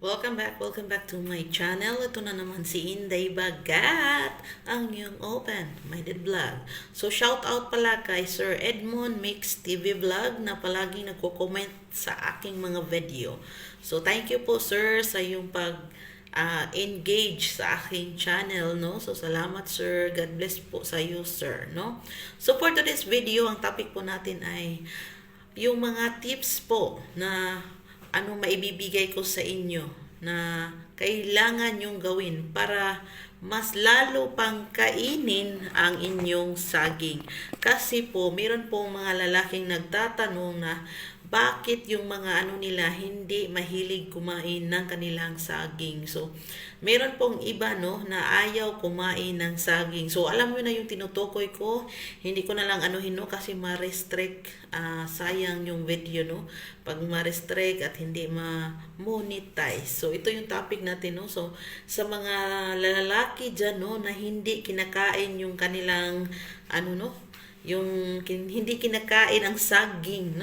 Welcome back to my channel. Ito na naman si Inday Bagat, ang iyong open-minded vlog. So, shout out pala kay Sir Edmond Mix TV Vlog na palaging nagko-comment sa aking mga video. So, thank you po sir sa iyong engage sa aking channel, no? So, salamat sir. God bless po sa iyo, sir, no? So, for today's video, ang topic po natin ay yung mga tips po na maibibigay ko sa inyo na kailangan nyong gawin para mas lalo pang kainin ang inyong saging. Kasi po, meron po mga lalaking nagtatanong na bakit yung mga nila hindi mahilig kumain ng kanilang saging. So, meron pong iba na ayaw kumain ng saging. So, alam mo na yung tinutukoy ko. Hindi ko na lang kasi ma-restrict. Sayang yung video pag ma-restrict at hindi ma-monetize. So, ito yung topic natin So, sa mga lalaki dyan na hindi kinakain yung kanilang yung hindi kinakain ang saging,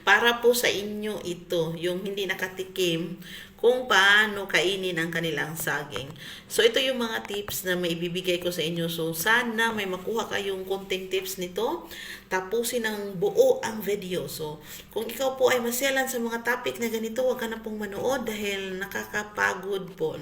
para po sa inyo ito, yung hindi nakatikim kung paano kainin ang kanilang saging. So, ito yung mga tips na maibibigay ko sa inyo. So, sana may makuha kayong konting tips nito. Tapusin ng buo ang video. So, kung ikaw po ay maselan sa mga topic na ganito, huwag ka na pong manood dahil nakakapagod po,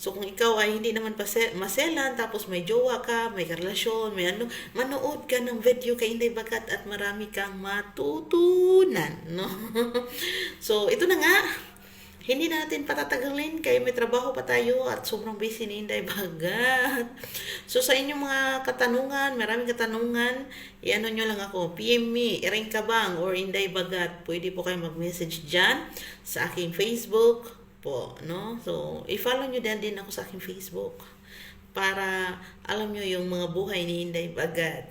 So, kung ikaw ay hindi naman maselan, tapos may jowa ka, may karelasyon, may manood ka ng video kay Inday Bagat at marami kang matutunan, So, ito na nga. Hindi natin patatagalin kaya may trabaho pa tayo at sobrang busy ni Inday Bagat. So sa inyong mga katanungan, maraming katanungan, nyo lang ako, PM me, Ering Kabang or Inday Bagat. Pwede po kayo mag-message dyan sa aking Facebook po, So i-follow nyo din ako sa aking Facebook para alam nyo yung mga buhay ni Inday Bagat.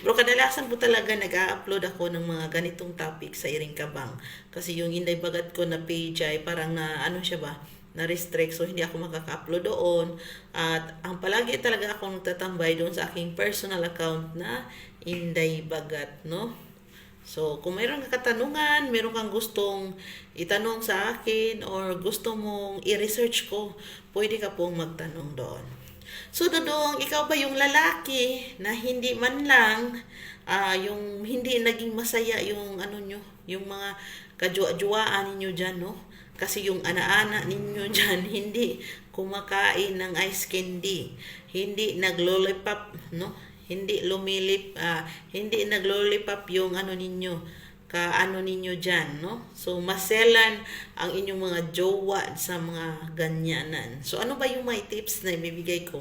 Bro, kadalasan po talaga nag-a-upload ako ng mga ganitong topic sa Iring Kabang. Kasi yung Inday Bagat ko na page ay parang na-restrict. So, hindi ako makaka-upload doon. At ang palagi talaga akong nagtatambay doon sa aking personal account na Inday Bagat, So, kung mayroon kang katanungan, mayroon kang gustong itanong sa akin or gusto mong i-research ko, pwede ka pong magtanong doon. So, Dodong, ikaw ba yung lalaki na hindi man lang yung hindi naging masaya yung yung mga kajwa-jwaan ninyo dyan, Kasi yung ana-ana ninyo dyan, hindi kumakain ng ice candy, hindi nag-lollipop, hindi hindi nag-lollipop yung ninyo, ninyo dyan, So, maselan ang inyong mga jowa sa mga ganyanan. So, ano ba yung may tips na ibibigay ko?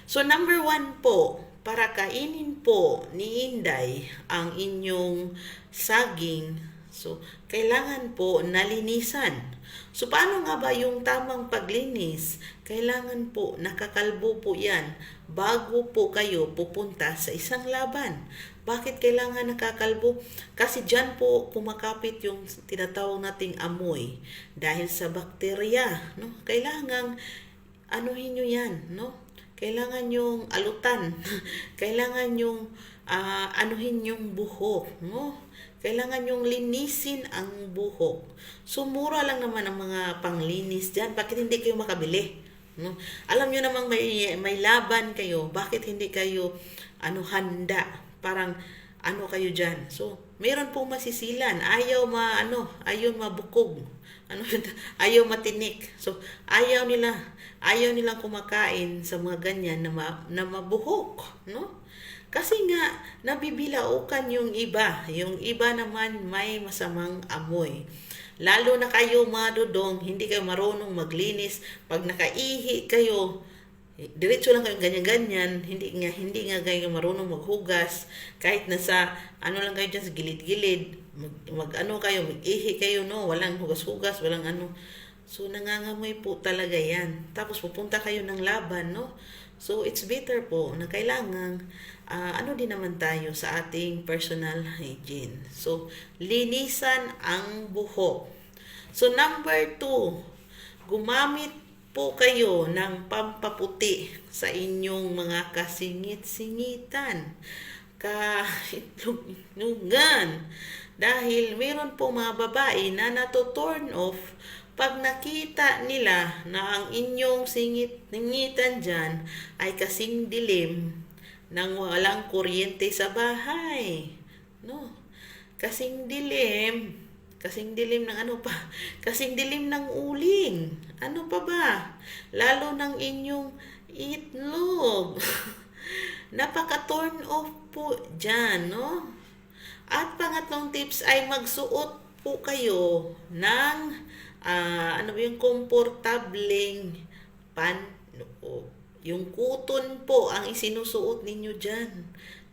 So, number 1 po, para kainin po ni Inday ang inyong saging, so, kailangan po nalinisan. So, paano nga ba yung tamang paglinis? Kailangan po, nakakalbo po yan bago po kayo pupunta sa isang laban. Bakit kailangan nakakalbo? Kasi dyan po kumakapit yung tinatawag nating amoy. Dahil sa bakterya, Kailangan nyo yan, Kailangan yung alutan. Kailangan yung anuhin yung buhok, Kailangan yung linisin ang buhok. So, mura lang naman ang mga panglinis dyan. Bakit hindi kayo makabili? Alam nyo namang may laban kayo. Bakit hindi kayo handa? Parang kayo dyan. So, meron pong masisilan. Ayaw mabukog. Ayaw matinik. So, ayaw nilang kumakain sa mga ganyan na mabuhok, Kasi nga, nabibilaukan yung iba. Yung iba naman may masamang amoy. Lalo na kayo mga Dodong, hindi kayo marunong maglinis. Pag nakaihi kayo, diretso lang kayo ganyan-ganyan, hindi nga kayo marunong maghugas. Kahit nasa, lang kayo dyan sa gilid-gilid, mag-ihi kayo, walang hugas-hugas, walang So, nangangamoy po talaga yan. Tapos, pupunta kayo ng laban, So, it's better po na kailangan din naman tayo sa ating personal hygiene. So, linisan ang buhok. So, number 2, gumamit po kayo ng pampaputi sa inyong mga kasingit-singitan, kaitlugan, Dahil mayroon po mga babae na nato-turn off pag nakita nila na ang inyong singitan dyan ay kasing dilim ng walang kuryente sa bahay. No? Kasing dilim ng ano pa, kasing dilim ng uling. Ano pa ba? Lalo ng inyong itlog. Napaka-turn off po dyan, no? At pangatlong tips ay magsuot po kayo ng yung komportableng yung kuton po ang isinusuot ninyo dyan.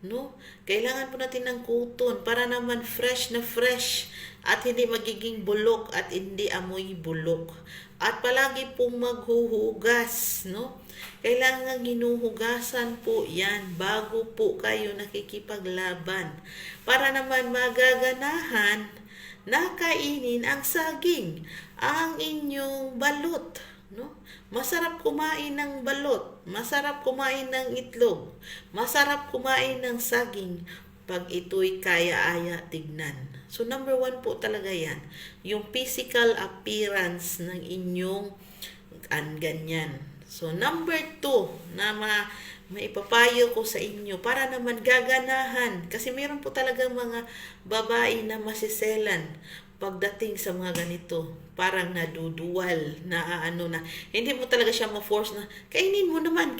No? Kailangan po natin ng kuton para naman fresh na fresh at hindi magiging bulok at hindi amoy bulok. At palagi pong maghuhugas, no? Kailangan ginuhugasan po yan bago po kayo nakikipaglaban. Para naman magaganahan na kainin ang saging, ang inyong balot. No? Masarap kumain ng balot, masarap kumain ng itlog, masarap kumain ng saging pag ito'y kaya-aya tignan. So number 1 po talaga yan, yung physical appearance ng inyong ganyan. So number 2 na maipapayo ko sa inyo para naman gaganahan, kasi meron po talagang mga babae na masiselan pagdating sa mga ganito, parang naduduwal, na hindi mo talaga siya ma-force na, kainin mo naman,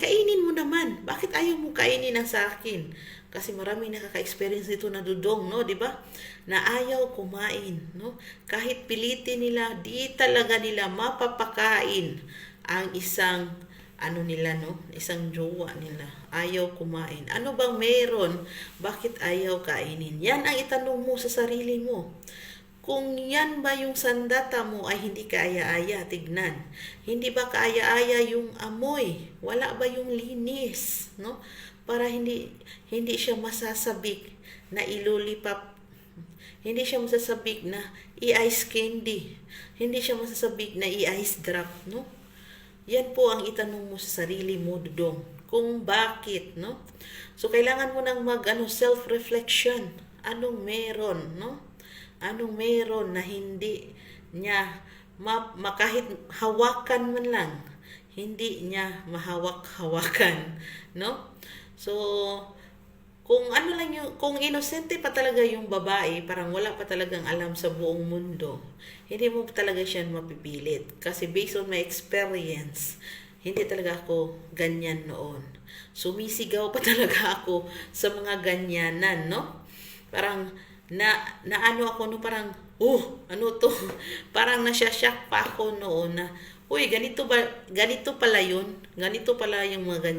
bakit ayaw mo kainin ang sa akin? Kasi marami nakaka-experience nito na dudong, no, di ba? Na ayaw kumain, no? Kahit pilitin nila, di talaga nila mapapakain ang isang isang jowa nila. Ayaw kumain. Ano bang meron? Bakit ayaw kainin? Yan ang itanong mo sa sarili mo. Kung yan ba yung sandata mo ay hindi kaaya-aya, tignan. Hindi ba kaaya-aya yung amoy? Wala ba yung linis, no? Para hindi siya masasabik na ilulipap. Hindi siya masasabik na i-ice candy. Hindi siya masasabik na i-ice drop, no? Yan po ang itanong mo sa sarili mo, dudong. Kung bakit, no? So kailangan mo nang self-reflection. Anong meron, no? Anong meron na hindi niya kahit hawakan man lang, hindi niya mahawak-hawakan, no? So, kung inosente pa talaga yung babae, parang wala pa talagang alam sa buong mundo, hindi mo talaga siya mapipilit. Kasi based on my experience, hindi talaga ako ganyan noon. Sumisigaw pa talaga ako sa mga ganyanan, no? Parang parang parang nasyasyak pa ako noon na, uy, ganito pala yun, ganito pala yung mga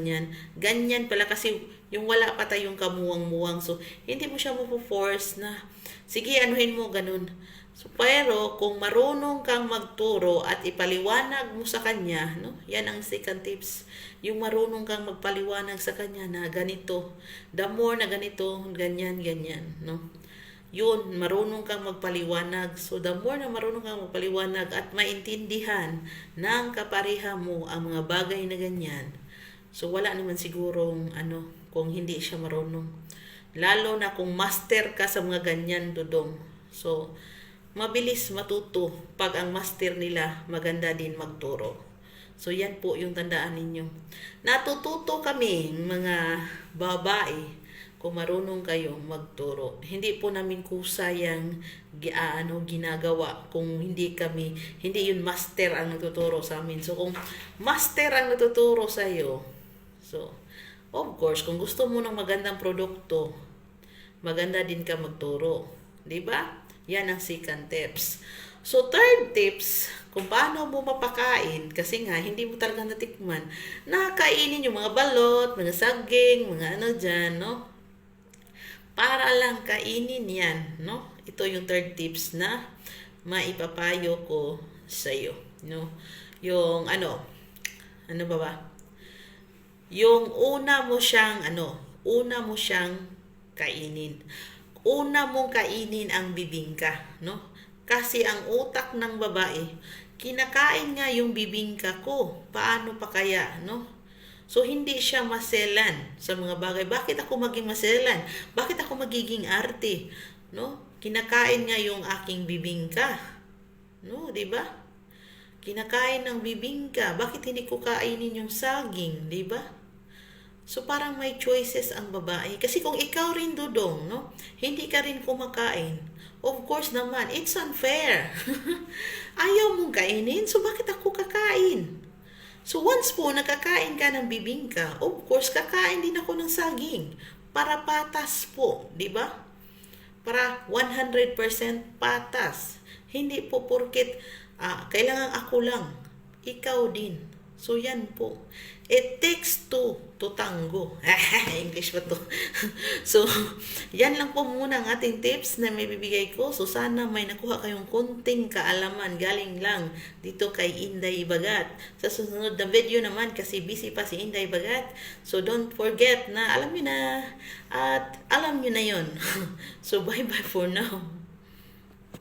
ganyan pala, kasi yung wala pa tayong kamuwang-muwang. So hindi mo siya mapo-force na sige, anuhin mo ganun. So pero kung marunong kang magturo at ipaliwanag mo sa kanya, no, yan ang second tips, yung marunong kang magpaliwanag sa kanya na ganito, the more na ganito, ganyan, no. Yun, marunong kang magpaliwanag. So, the more na marunong kang magpaliwanag at maintindihan ng kapareha mo ang mga bagay na ganyan, so wala naman sigurong kung hindi siya marunong. Lalo na kung master ka sa mga ganyan, dudong. So, mabilis matuto pag ang master nila maganda din magturo. So, yan po yung tandaan ninyo. Natututo kami, mga babae, kung marunong kayong magturo. Hindi po namin kusayang ginagawa kung hindi yun master ang nagtuturo sa amin. So kung master ang nagtuturo sa iyo, so of course, kung gusto mo ng magandang produkto, maganda din ka magturo, 'di ba? Yan ang second tips. So third tips, kung paano mo mapakain, kasi nga hindi mo talaga natikman, nakakainin yung mga balot, mga saging, mga dyan, no? Para lang kainin yan, no? Ito yung third tips na maipapayo ko sa iyo, no? Yung yung una mo siyang kainin. Una mong kainin ang bibingka, no? Kasi ang utak ng babae, kinakain nga yung bibingka ko. Paano pa kaya, no? So, hindi siya maselan sa mga bagay. Bakit ako maging maselan? Bakit ako magiging arte? No? kinakain nga yung aking bibingka. No, di ba? Kinakain ng bibingka. Bakit hindi ko kainin yung saging, di ba? So parang may choices ang babae. Kasi kung ikaw rin dudong, no, hindi ka rin kumakain. Of course naman, it's unfair. Ayaw mong kainin, so bakit ako kakain? So once po nakakain ka ng bibingka, of course kakain din ako ng saging. Para patas po, di ba? Para 100% patas. Hindi po porket kailangan ako lang. Ikaw din. So yan po. It takes two to tango. English ba to? So, yan lang po muna ang ating tips na may bibigay ko. So, sana may nakuha kayong konting kaalaman galing lang dito kay Inday Bagat. Sa susunod na video naman, kasi busy pa si Inday Bagat. So, don't forget na alam nyo na at alam nyo na yon. So, bye-bye for now.